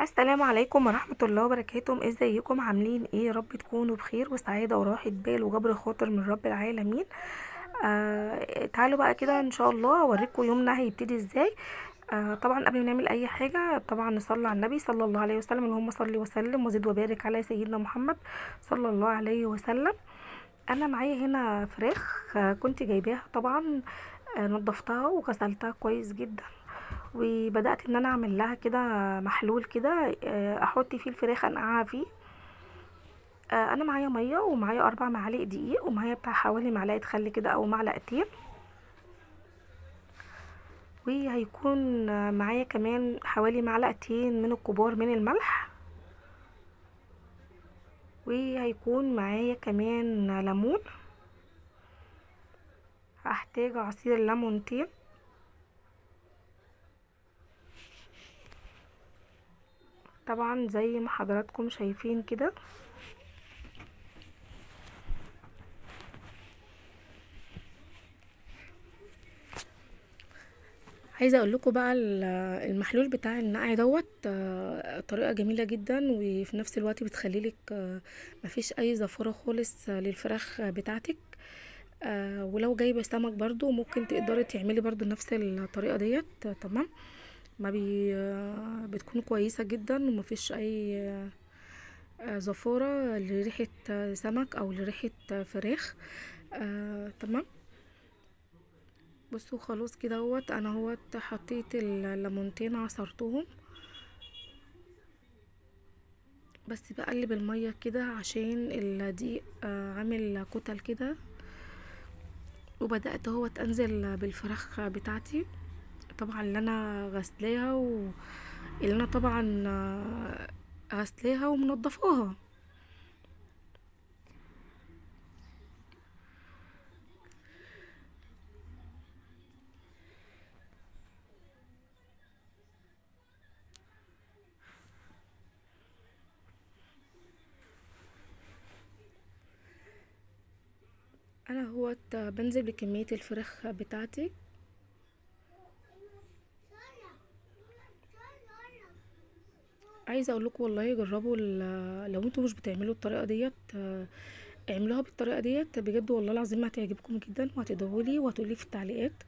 السلام عليكم ورحمة الله وبركاته. ازيكم؟ عاملين ايه؟ يا رب تكونوا بخير وسعادة وراحة بال وجبر خاطر من رب العالمين. تعالوا بقى كده ان شاء الله اوريكم يومنا هيبتدي ازاي. طبعا قبل ما نعمل اي حاجة طبعا نصلي على النبي صلى الله عليه وسلم. اللهم صل وسلم وزد وبارك على سيدنا محمد صلى الله عليه وسلم. انا معايا هنا فراخ، كنت جايباها طبعا. نضفتها وغسلتها كويس جدا، وبدأت ان انا اعمل لها كده محلول كده، احط فيه الفراخ انقعها فيه. انا معايا ميه ومعايا 4 معالق دقيق ومعايا بتاع حوالي معلقه خل كده او معلقتين، وهيكون معايا كمان حوالي معلقتين من الكبار من الملح، وهيكون معايا كمان ليمون. هحتاج عصير ليمونتين. طبعا زي ما حضراتكم شايفين كده. عايزه اقول لكم بقى المحلول بتاع النقع دوت طريقه جميله جدا، وفي نفس الوقت بتخليلك مفيش اي زفاره خالص للفراخ بتاعتك. ولو جايبه سمك برضو ممكن تقدري تعملي برضو نفس الطريقه ديت. تمام. ما بي بتكون كويسه جدا ومفيش اي زفاره لريحه سمك او لريحه فراخ. تمام. بصوا خلاص كده اهوت، انا اهوت حطيت الليمونتين عصرتهم، بس بقلب الميه كده عشان الدقيق عامل كتل كده. وبدات اهوت انزل بالفراخ بتاعتي طبعا اللي انا غسلاها واللي انا طبعا غسلاها ومنضفاها. انا اهوت بنزل بكميه الفراخ بتاعتي. عايزه اقول لكم والله جربوا لو انتوا مش بتعملوا الطريقه ديت، اعملوها بالطريقه ديت بجد والله العظيم هتعجبكم جدا، وهتدعوا لي وهتقولي في التعليقات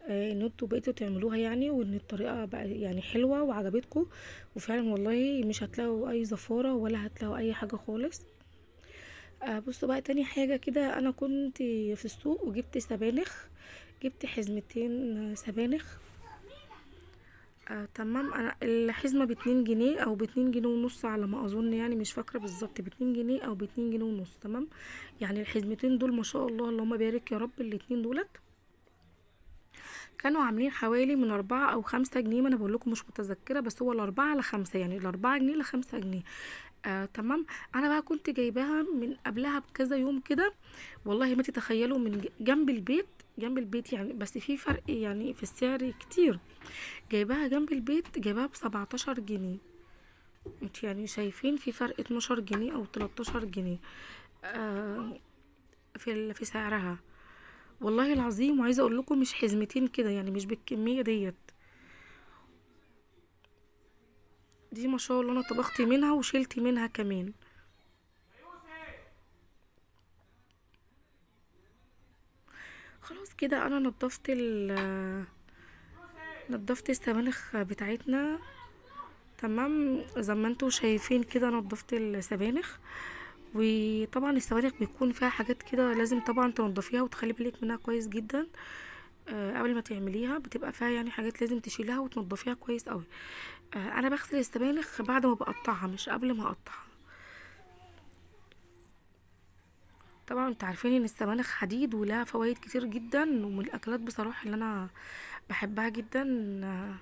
ان انتوا بقيتوا تعملوها يعني، وان الطريقه بقى يعني حلوه وعجبتكم. وفعلا والله مش هتلاقوا اي زفاره ولا هتلاقوا اي حاجه خالص. بصوا بقى تاني حاجه كده، انا كنت في السوق وجبت سبانخ. جبت حزمتين سبانخ. تمام. انا الحزمه ب2 جنيه او ب2 جنيه ونص على ما اظن، يعني مش فاكره بالظبط، ب2 جنيه او ب2 جنيه ونص. تمام. يعني الحزمتين دول ما شاء الله اللهم بارك يا رب، الاتنين دولت كانوا عاملين حوالي من 4 أو 5 جنيه. ما أنا بقولكم مش متذكرة، بس هو ال4 ل5، يعني ال4 جنيه ل5 جنيه. تمام. أنا بقى كنت جايباها من قبلها بكذا يوم كده، والله ما تتخيلوا، من جنب البيت. جنب البيت يعني، بس في فرق يعني في السعر كتير. جايباها جنب البيت، جايباها ب17 جنيه. انت يعني شايفين في فرق 12 جنيه أو 13 جنيه آه في سعرها. والله العظيم. وعايزه اقول لكم مش حزمتين كده، يعني مش بالكميه ديت. دي ما شاء الله انا طبخت منها وشلت منها كمان. خلاص كده انا نضفت السبانخ بتاعتنا. تمام. زي ما انتوا شايفين كده نضفت السبانخ. وطبعا السبانخ بيكون فيها حاجات كده لازم طبعا تنضفيها وتخلي بالك منها كويس جدا. قبل ما تعمليها بتبقى فيها يعني حاجات لازم تشيلها وتنضفيها كويس قوي. انا بغسل السبانخ بعد ما بقطعها مش قبل ما اقطعها. طبعا انتوا عارفين ان السبانخ حديد ولها فوائد كتير جدا، ومن الاكلات بصراحه اللي انا بحبها جدا. آه،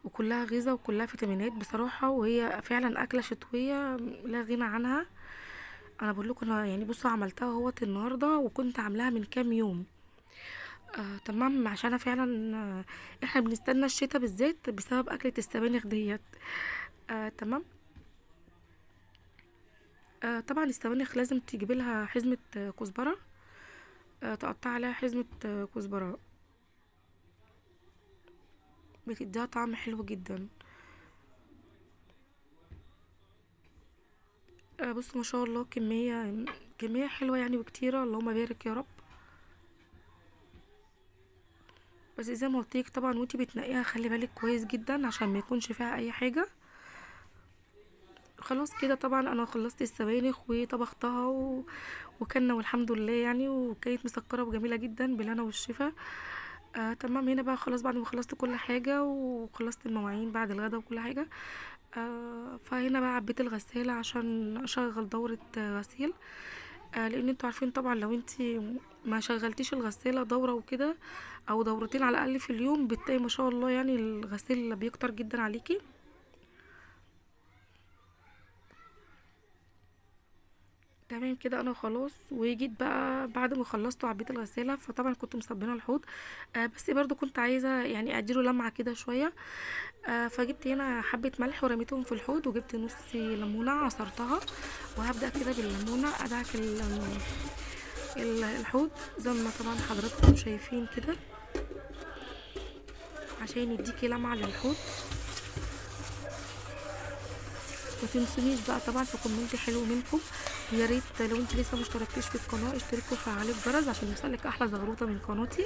وكلها غذاء وكلها فيتامينات بصراحه، وهي فعلا اكله شتويه لا غنى عنها. انا بقول لكم انا يعني بصوا عملتها اهوت النهارده وكنت عاملاها من كام يوم. تمام. عشان انا فعلا احنا بنستنى الشتاء بالذات بسبب اكله السبانخ ديت. تمام. طبعا السبانخ لازم تجيبي لها حزمه كزبره. تقطع عليها حزمه كزبره، بتديها طعم حلو جدا. بصوا ما شاء الله كمية حلوة يعني وكتيرة، اللهم بارك يا رب. بس زي ما قلتلك طبعا وانتي بتنقيها خلي بالك كويس جدا عشان ما يكونش فيها اي حاجة. خلاص كده طبعا انا خلصت السبانخ وطبختها وكلنا والحمد لله يعني، وكانت مسكرة وجميلة جدا بالهنا والشفا. تمام. هنا بقى خلاص بعد ما خلصت كل حاجة وخلصت المواعين بعد الغدا وكل حاجة، فهنا بقى عبيت الغسالة عشان اشغل دورة غسيل. لان انتوا عارفين طبعا لو انتي ما شغلتيش الغسالة دورة وكده او دورتين على الاقل في اليوم، بتلاقي ما شاء الله يعني الغسيل بيكتر جدا عليكي. تمام كده انا خلاص. وجيت بقى بعد ما خلصت وعبيت الغسالة، فطبعا كنت مصبنة الحوض، بس برضو كنت عايزة يعني اديله لمعة كده شوية. فجبت هنا حبة ملح ورميتهم في الحوض، وجبت نص ليمونة عصرتها، وهبدأ كده بالليمونة ادعك الحوض زي ما طبعا حضراتكم شايفين كده عشان يديكي لمعة للحوض. ما تنسونيش بقى طبعا في كومنت حلو منكم، ويا ريت لو انت لسه مشتركتيش في القناه اشتركوا وفعلوا الجرس عشان يوصلك احلى زغروطه من قناتي.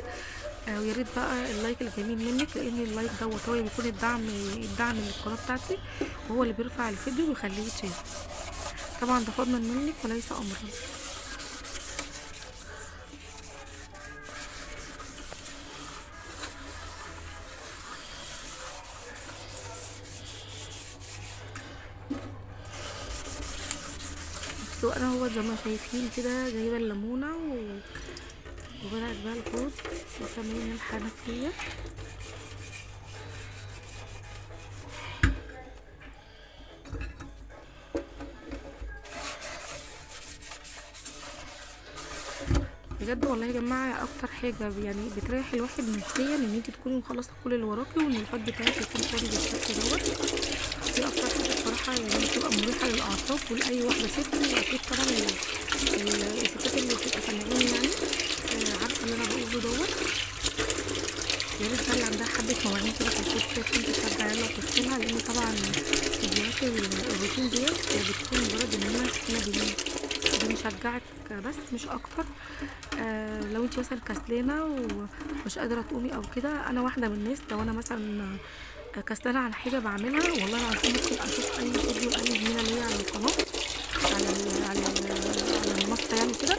ويا ريت بقى اللايك الجميل منك، لان اللايك دوت هو اللي بيكون الدعم للقناه بتاعتي، وهو اللي بيرفع الفيديو ويخليه يتشاف. طبعا ده فضلا منك وليس امرا. بصوا انا هو زي ما شايفين كده جايبه الليمونه وبدأت بقى الحوض وكمان الحنفيه. بجد والله يا جماعه اكتر حاجه يعني بتريح الواحد نفسيا ان انت تكوني مخلصه كل اللي وراكي، وان الحوض بتاعك يكون فاضي بالشكل دوت. دي اكتر حاجه بصراحه يعني بتبقى مريحه للاعصاب ولاي واحده ست، واكيد طبعا الستات اللي بتبقى فنانين يعني عارفه اللي انا بقوله دوت. يا ريت بقى اللي عندها حبه مواعين كده في البيت تكون تشجع يلا وتغسلها، لان طبعا فيديوهات الروتين ديت بتكون مجرد ان احنا بنشجعك بس مش اكتر. لو انت مثلا كسلانه ومش قادره تقومي او كده، انا واحده من الناس لو انا مثلا كسلانه عن حاجه بعملها والله العظيم ممكن اشوف اي فيديو لاي زميله ليا على القناه على على المنصه يعني كده،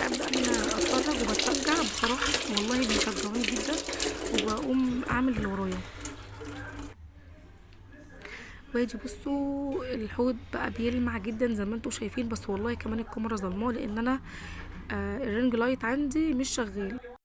ابدا ان انا اتفرج وبتشجع بصراحه والله بيشجعوني جدا، وبقوم اعمل اللي ورايا. وادي بصوا الحوض بقى بيلمع جدا زي ما انتم شايفين، بس والله كمان الكاميرا ظلماه لان انا الرينج لايت عندي مش شغال.